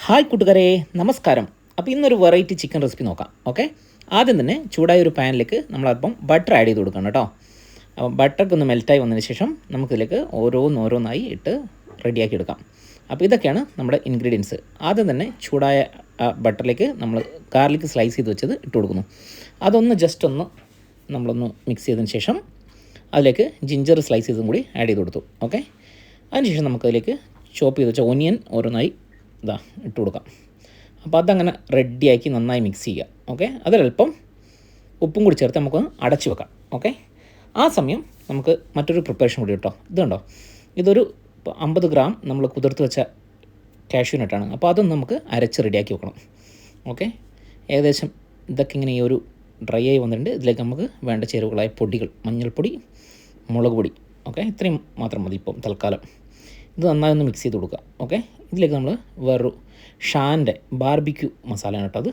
Hi കൂട്ടുകാരെ, നമസ്കാരം. അപ്പോൾ ഇന്നൊരു വെറൈറ്റി ചിക്കൻ റെസിപ്പി നോക്കാം. ഓക്കെ, ആദ്യം തന്നെ ചൂടായ ഒരു പാനിലേക്ക് നമ്മളൽപ്പം ബട്ടർ ആഡ് ചെയ്ത് കൊടുക്കണം കേട്ടോ. അപ്പോൾ ബട്ടറൊക്കെ ഒന്ന് മെൽറ്റായി വന്നതിന് ശേഷം നമുക്കിതിലേക്ക് ഓരോന്നായി ഇട്ട് റെഡിയാക്കി എടുക്കാം. അപ്പോൾ ഇതൊക്കെയാണ് നമ്മുടെ ഇൻഗ്രീഡിയൻസ്. ആദ്യം തന്നെ ചൂടായ ബട്ടറിലേക്ക് നമ്മൾ ഗാർലിക് സ്ലൈസ് ചെയ്ത് വെച്ചത് ഇട്ട് കൊടുക്കുന്നു. അതൊന്ന് ജസ്റ്റ് ഒന്ന് നമ്മളൊന്ന് മിക്സ് ചെയ്തതിന് ശേഷം അതിലേക്ക് ജിഞ്ചർ സ്ലൈസ് ചെയ്തും കൂടി ആഡ് ചെയ്ത് കൊടുത്തു. ഓക്കെ, അതിനുശേഷം നമുക്കതിലേക്ക് ചോപ്പ് ചെയ്ത് വെച്ച ഓനിയൻ ഓരോന്നായി ഇട്ട് കൊടുക്കാം. അപ്പോൾ അതങ്ങനെ റെഡിയാക്കി നന്നായി മിക്സ് ചെയ്യുക. ഓക്കെ, അതിലൽപ്പം ഉപ്പും കൂടി ചേർത്ത് നമുക്ക് അടച്ചു വെക്കാം. ഓക്കെ, ആ സമയം നമുക്ക് മറ്റൊരു പ്രിപ്പറേഷൻ കൂടി കേട്ടോ. ഇതുണ്ടോ, ഇതൊരു 50 ഗ്രാം നമ്മൾ കുതിർത്ത് വെച്ച കാഷ്യൂ നട്ടാണ്. അപ്പോൾ അതൊന്ന് നമുക്ക് അരച്ച് റെഡിയാക്കി വെക്കണം. ഓക്കെ, ഏകദേശം ഇതൊക്കെ ഇങ്ങനെ ഈ ഒരു ഡ്രൈ ആയി വന്നിട്ടുണ്ട്. ഇതിലേക്ക് നമുക്ക് വേണ്ട ചേരുവകളായ പൊടികൾ, മഞ്ഞൾപ്പൊടി, മുളക് പൊടി, ഓക്കെ, ഇത്രയും മാത്രം മതി ഇപ്പം തൽക്കാലം. ഇത് നന്നായി ഒന്ന് മിക്സ് ചെയ്ത് കൊടുക്കുക. ഓക്കെ, ഇതിലേക്ക് നമ്മൾ വേറൊരു ഷാൻ്റെ ബാർബിക്യൂ മസാലയാണ് കേട്ടോ അത്.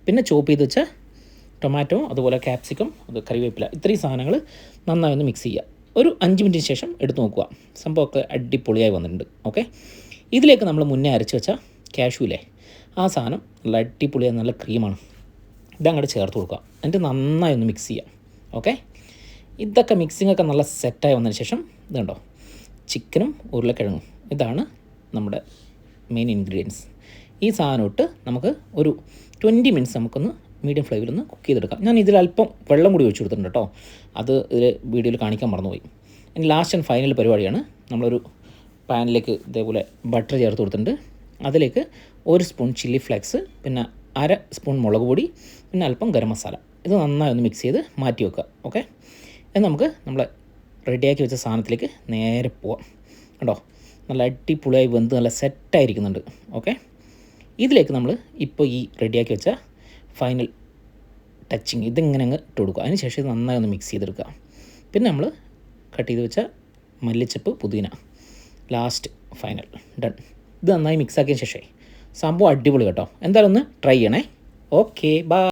പിന്നെ ചോപ്പ് ചെയ്ത് വെച്ച ടൊമാറ്റോ, അതുപോലെ ക്യാപ്സിക്കം, അത് കറിവേപ്പില, ഇത്രയും സാധനങ്ങൾ നന്നായി ഒന്ന് മിക്സ് ചെയ്യുക. ഒരു 5 മിനിറ്റിന് ശേഷം എടുത്ത് നോക്കുക. സംഭവമൊക്കെ അടിപൊളിയായി വന്നിട്ടുണ്ട്. ഓക്കെ, ഇതിലേക്ക് നമ്മൾ മുന്നേ അരച്ച് വെച്ച കാഷ്യൂല്ലേ, ആ സാധനം നല്ല അടിപൊളിയായി നല്ല ക്രീമാണ്. ഇതങ്ങോട്ട് ചേർത്ത് കൊടുക്കുക. എന്നിട്ട് നന്നായി ഒന്ന് മിക്സ് ചെയ്യുക. ഓക്കെ, ഇതൊക്കെ മിക്സിങ്ങൊക്കെ നല്ല സെറ്റായി വന്നതിന് ശേഷം ഇതുണ്ടോ, ചിക്കനും ഉരുളക്കിഴങ്ങും, ഇതാണ് നമ്മുടെ മെയിൻ ഇൻഗ്രീഡിയൻസ്. ഈ സാധനം ഇട്ട് നമുക്ക് ഒരു 20 മിനിറ്റ്സ് നമുക്കൊന്ന് മീഡിയം ഫ്ലെയിമിലൊന്ന് കുക്ക് ചെയ്തെടുക്കാം. ഞാൻ ഇതിലല്പം വെള്ളം കൂടി ഒഴിച്ചു കൊടുത്തിട്ടുണ്ട് കേട്ടോ. അത് ഇതിൽ വീഡിയോയിൽ കാണിക്കാൻ മറന്നുപോയി. ഇനി ലാസ്റ്റ് ആൻഡ് ഫൈനൽ പരിപാടിയാണ്. നമ്മളൊരു പാനിലേക്ക് ഇതേപോലെ ബട്ടർ ചേർത്ത് കൊടുത്തിട്ടുണ്ട്. അതിലേക്ക് 1 സ്പൂൺ ചില്ലി ഫ്ലേക്സ്, പിന്നെ 1/2 സ്പൂൺ മുളക് പൊടി, പിന്നെ അല്പം ഗരം മസാല. ഇത് നന്നായി ഒന്ന് മിക്സ് ചെയ്ത് മാറ്റി വെക്കുക. ഓക്കെ, ഇത് നമുക്ക് നമ്മൾ റെഡിയാക്കി വെച്ച സാധനത്തിലേക്ക് നേരെ പോവാം. കേട്ടോ, നല്ല അടിപൊളിയായി വെന്ത് നല്ല സെറ്റായിരിക്കുന്നുണ്ട്. ഓക്കെ, ഇതിലേക്ക് നമ്മൾ ഇപ്പോൾ ഈ റെഡിയാക്കി വെച്ച ഫൈനൽ ടച്ചിങ് ഇതിങ്ങനെ അങ്ങ് ഇട്ട് കൊടുക്കുക. അതിന് ശേഷം ഇത് നന്നായി ഒന്ന് മിക്സ് ചെയ്തെടുക്കുക. പിന്നെ നമ്മൾ കട്ട് ചെയ്ത് വെച്ച മല്ലിച്ചപ്പ്, പുതിന, ലാസ്റ്റ് ഫൈനൽ ഡൺ. ഇത് നന്നായി മിക്സ് ആക്കിയതിന് ശേഷം സംഭവം അടിപൊളി കേട്ടോ. എന്തായാലും ഒന്ന് ട്രൈ ചെയ്യണേ. Okay, by.